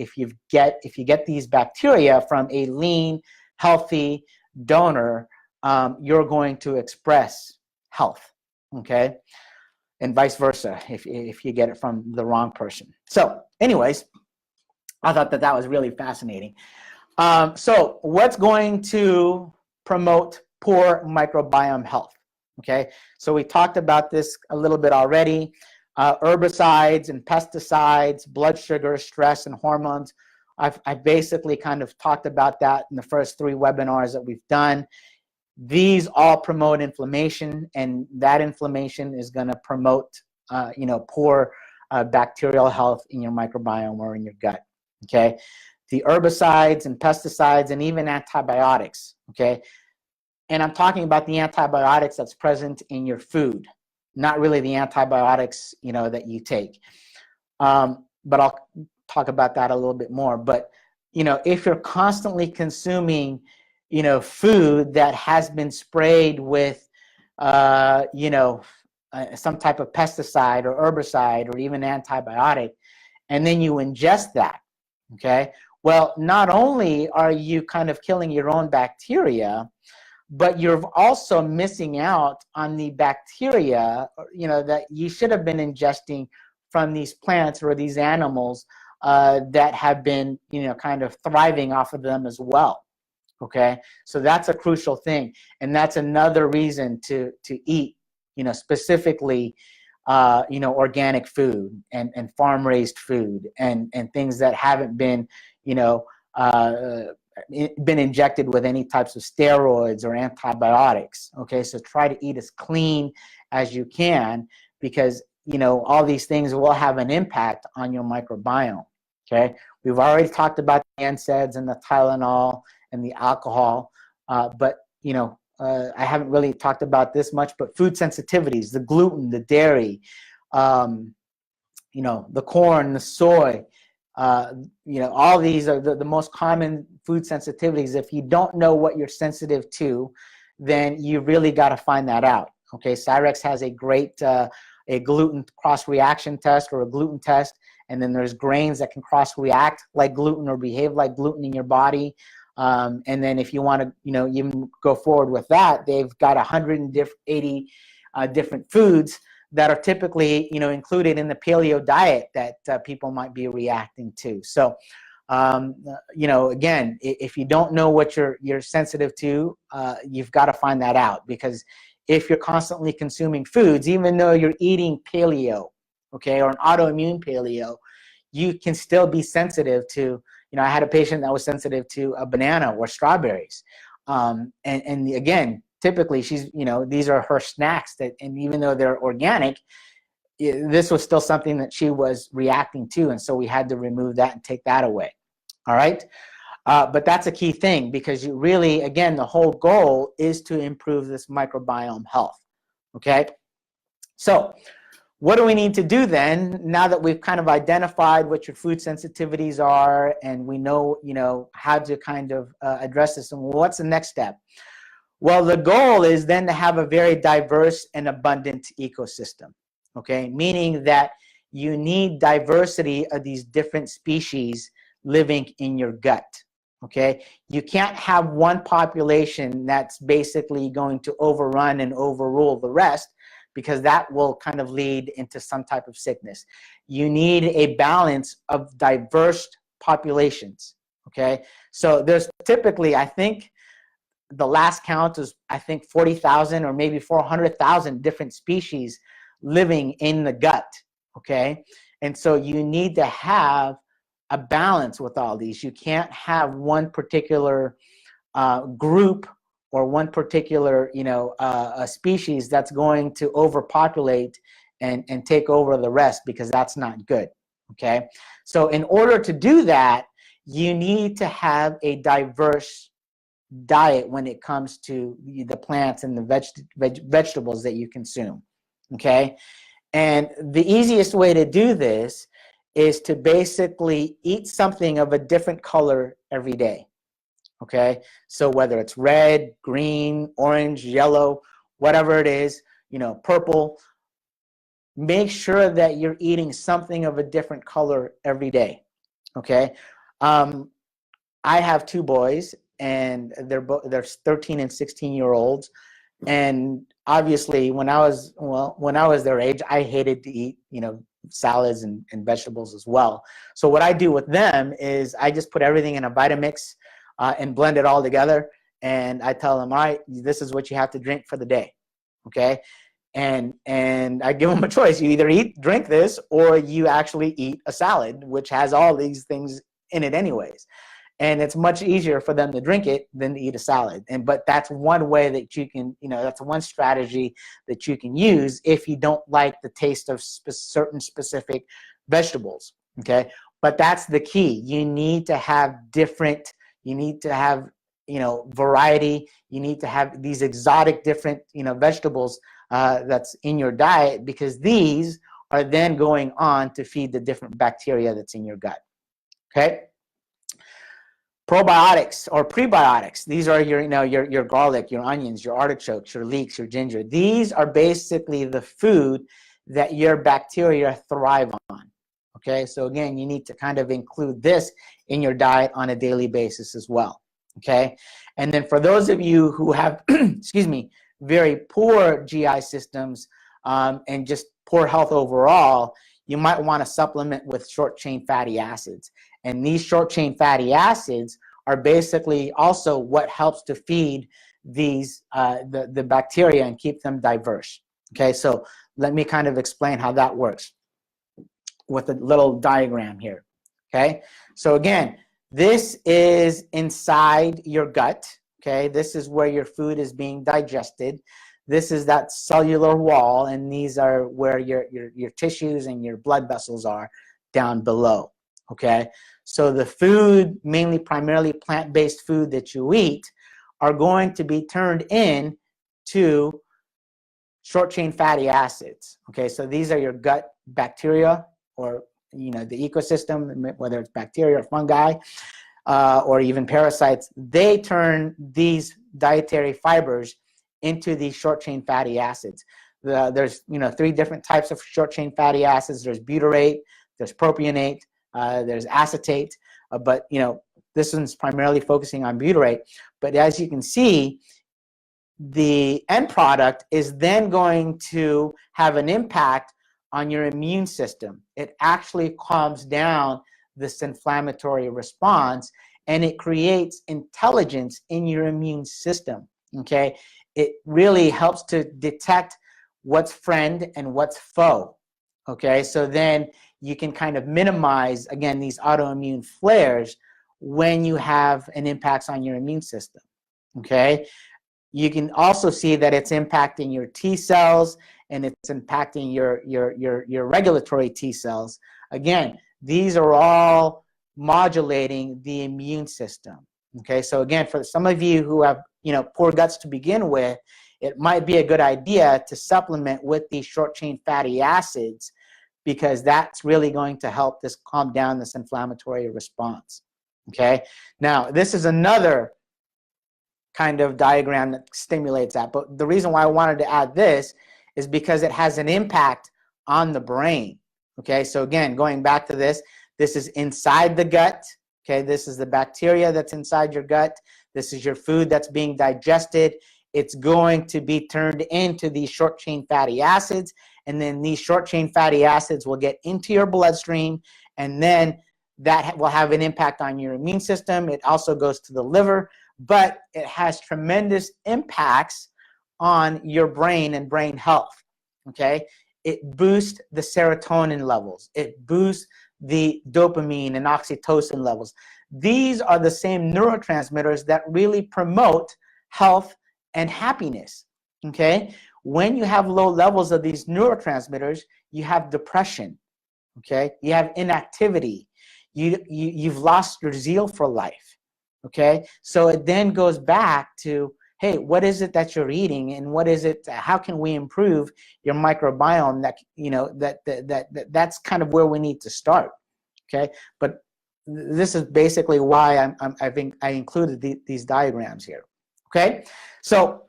get these bacteria from a lean, healthy donor, you're going to express health, okay, and vice versa if you get it from the wrong person. So, anyways, I thought that was really fascinating. So, what's going to promote poor microbiome health? Okay, so we talked about this a little bit already. Herbicides and pesticides, blood sugar, stress, and hormones. I basically kind of talked about that in the first 3 webinars that we've done. These all promote inflammation, and that inflammation is going to promote, you know, poor bacterial health in your microbiome or in your gut. Okay, the herbicides and pesticides and even antibiotics. Okay, and I'm talking about the antibiotics that's present in your food, not really the antibiotics, you know, that you take. But I'll talk about that a little bit more. But, you know, if you're constantly consuming, you know, food that has been sprayed with, you know, some type of pesticide or herbicide or even antibiotic, and then you ingest that, okay, well, not only are you kind of killing your own bacteria, but you're also missing out on the bacteria, you know, that you should have been ingesting from these plants or these animals that have been, kind of thriving off of them as well. Okay, so that's a crucial thing, and that's another reason to eat, specifically, organic food and farm raised food and things that haven't been, been injected with any types of steroids or antibiotics. Okay, so try to eat as clean as you can, because all these things will have an impact on your microbiome. Okay, we've already talked about the NSAIDs and the Tylenol and the alcohol, but I haven't really talked about this much, but food sensitivities, the gluten, the dairy, the corn, the soy, all these are the most common food sensitivities. If you don't know what you're sensitive to, then you really got to find that out. Okay, Cyrex has a great a gluten cross-reaction test, or a gluten test, and then there's grains that can cross-react like gluten or behave like gluten in your body. And then if you want to, even go forward with that, they've got 180 different foods that are typically, included in the paleo diet that people might be reacting to. So, again, if you don't know what you're sensitive to, you've got to find that out, because if you're constantly consuming foods, even though you're eating paleo, okay, or an autoimmune paleo, you can still be sensitive to, I had a patient that was sensitive to a banana or strawberries. And again, typically she's, these are her snacks and even though they're organic, this was still something that she was reacting to. And so we had to remove that and take that away. All right. But that's a key thing, because you really, again, the whole goal is to improve this microbiome health. Okay. So what do we need to do then, now that we've kind of identified what your food sensitivities are and we know, how to kind of address this, and what's the next step? Well, the goal is then to have a very diverse and abundant ecosystem, okay? Meaning that you need diversity of these different species living in your gut, okay? You can't have one population that's basically going to overrun and overrule the rest, because that will kind of lead into some type of sickness. You need a balance of diverse populations, okay? So there's typically, I think, the last count is, 40,000 or maybe 400,000 different species living in the gut, okay? And so you need to have a balance with all these. You can't have one particular group or one particular, a species that's going to overpopulate and take over the rest, because that's not good, okay? So in order to do that, you need to have a diverse diet when it comes to the plants and the vegetables that you consume, okay? And the easiest way to do this is to basically eat something of a different color every day. Okay, so whether it's red, green, orange, yellow, whatever it is, purple, make sure that you're eating something of a different color every day. Okay, I have two boys, and they're 13 and 16-year-olds, and obviously when I was their age, I hated to eat, salads and vegetables as well. So what I do with them is I just put everything in a Vitamix and blend it all together, and I tell them, all right, this is what you have to drink for the day, okay? And I give them a choice. You either drink this, or you actually eat a salad, which has all these things in it anyways. And it's much easier for them to drink it than to eat a salad. But that's one way that you can, that's one strategy that you can use if you don't like the taste of certain specific vegetables, okay? But that's the key. You need to have different, you need to have, variety. You need to have these exotic different, vegetables that's in your diet, because these are then going on to feed the different bacteria that's in your gut, okay? Probiotics or prebiotics. These are your, your garlic, your onions, your artichokes, your leeks, your ginger. These are basically the food that your bacteria thrive on. Okay, so again, you need to kind of include this in your diet on a daily basis as well. Okay, and then for those of you who have, excuse me, very poor GI systems and just poor health overall, you might want to supplement with short-chain fatty acids. And these short-chain fatty acids are basically also what helps to feed these the bacteria and keep them diverse. Okay, so let me kind of explain how that works with a little diagram here. Okay, so again, this is inside your gut. Okay, this is where your food is being digested. This is that cellular wall, and these are where your tissues and your blood vessels are down below. Okay, so the food, mainly primarily plant-based food that you eat, are going to be turned in to short-chain fatty acids. Okay, so these are your gut bacteria, or the ecosystem, whether it's bacteria or fungi, or even parasites. They turn these dietary fibers into these short-chain fatty acids. There's 3 different types of short-chain fatty acids. There's butyrate, there's propionate, there's acetate, but this one's primarily focusing on butyrate. But as you can see, the end product is then going to have an impact on your immune system. It actually calms down this inflammatory response, and it creates intelligence in your immune system. Okay, it really helps to detect what's friend and what's foe. Okay, so then you can kind of minimize, again, these autoimmune flares when you have an impact on your immune system. Okay, you can also see that it's impacting your T cells, and it's impacting your regulatory T cells. Again, these are all modulating the immune system. Okay, so again, for some of you who have poor guts to begin with, it might be a good idea to supplement with these short-chain fatty acids, because that's really going to help this calm down this inflammatory response. Okay, now this is another kind of diagram that stimulates that, but the reason why I wanted to add this is because it has an impact on the brain. Okay, so again, going back to this is inside the gut. Okay, this is the bacteria that's inside your gut. This is your food that's being digested. It's going to be turned into these short-chain fatty acids, and then these short-chain fatty acids will get into your bloodstream, and then that will have an impact on your immune system. It also goes to the liver, but it has tremendous impacts on your brain and brain health. Okay, it boosts the serotonin levels. It boosts the dopamine and oxytocin levels. These are the same neurotransmitters that really promote health and happiness. Okay, when you have low levels of these neurotransmitters, you have depression. Okay, you have inactivity. You've lost your zeal for life. Okay, so it then goes back to, hey, what is it that you're eating, and what is it? How can we improve your microbiome? That's kind of where we need to start. Okay, but this is basically why I think I included these diagrams here. Okay, so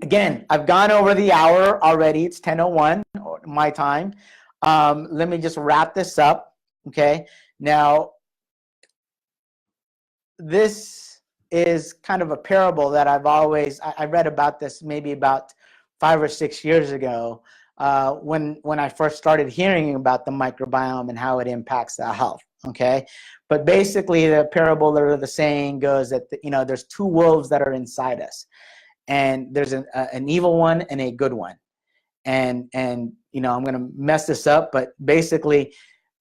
again, I've gone over the hour already. It's 10:01 my time. Let me just wrap this up. Okay, now this is kind of a parable that I read about this maybe about 5 or 6 years ago, when I first started hearing about the microbiome and how it impacts the health. Okay, but basically the parable, or the saying goes that there's 2 wolves that are inside us, and there's an evil one and a good one, and I'm going to mess this up, but basically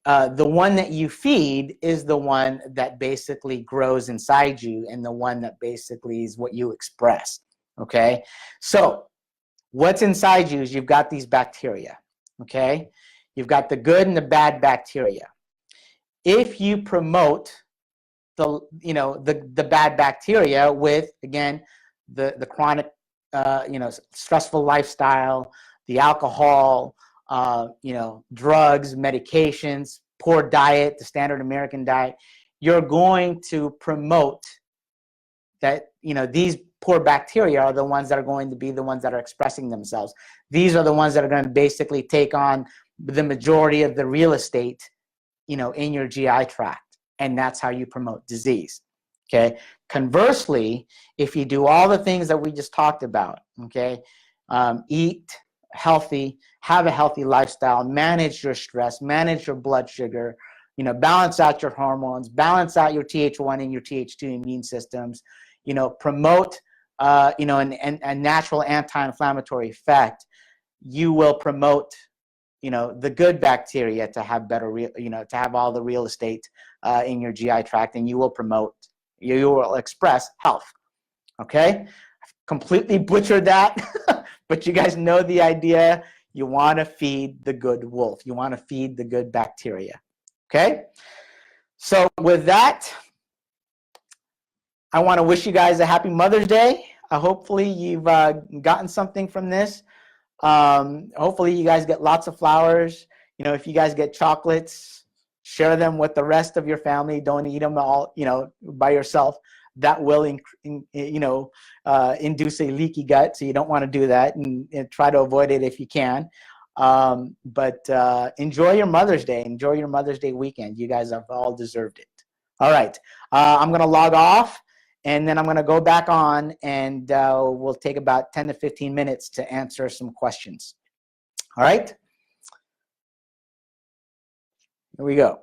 the one that you feed is the one that basically grows inside you, and the one that basically is what you express. Okay, so what's inside you is you've got these bacteria. Okay, you've got the good and the bad bacteria. If you promote the bad bacteria with, again, the chronic stressful lifestyle, the alcohol, drugs, medications, poor diet, the standard American diet, you're going to promote that, these poor bacteria are the ones that are going to be the ones that are expressing themselves. These are the ones that are going to basically take on the majority of the real estate, in your GI tract, and that's how you promote disease. Okay. Conversely, if you do all the things that we just talked about, okay, eat healthy, have a healthy lifestyle, manage your stress, manage your blood sugar, you know, balance out your hormones, balance out your Th1 and your Th2 immune systems, you know, promote, you know, a natural anti-inflammatory effect, you will promote, you know, the good bacteria to have better, you know, to have all the real estate in your GI tract, and you will promote, you will express health. Okay, I've completely butchered that, but you guys know the idea. You want to feed the good wolf. You want to feed the good bacteria. Okay, so with that, I want to wish you guys a happy Mother's Day. Hopefully you've gotten something from this. Hopefully you guys get lots of flowers. You know, if you guys get chocolates, share them with the rest of your family. Don't eat them all, you know, by yourself. That will, you know, induce a leaky gut. So you don't want to do that, and try to avoid it if you can. But enjoy your Mother's Day. Enjoy your Mother's Day weekend. You guys have all deserved it. All right. I'm going to log off, and then I'm going to go back on, and we'll take about 10 to 15 minutes to answer some questions. All right. Here we go.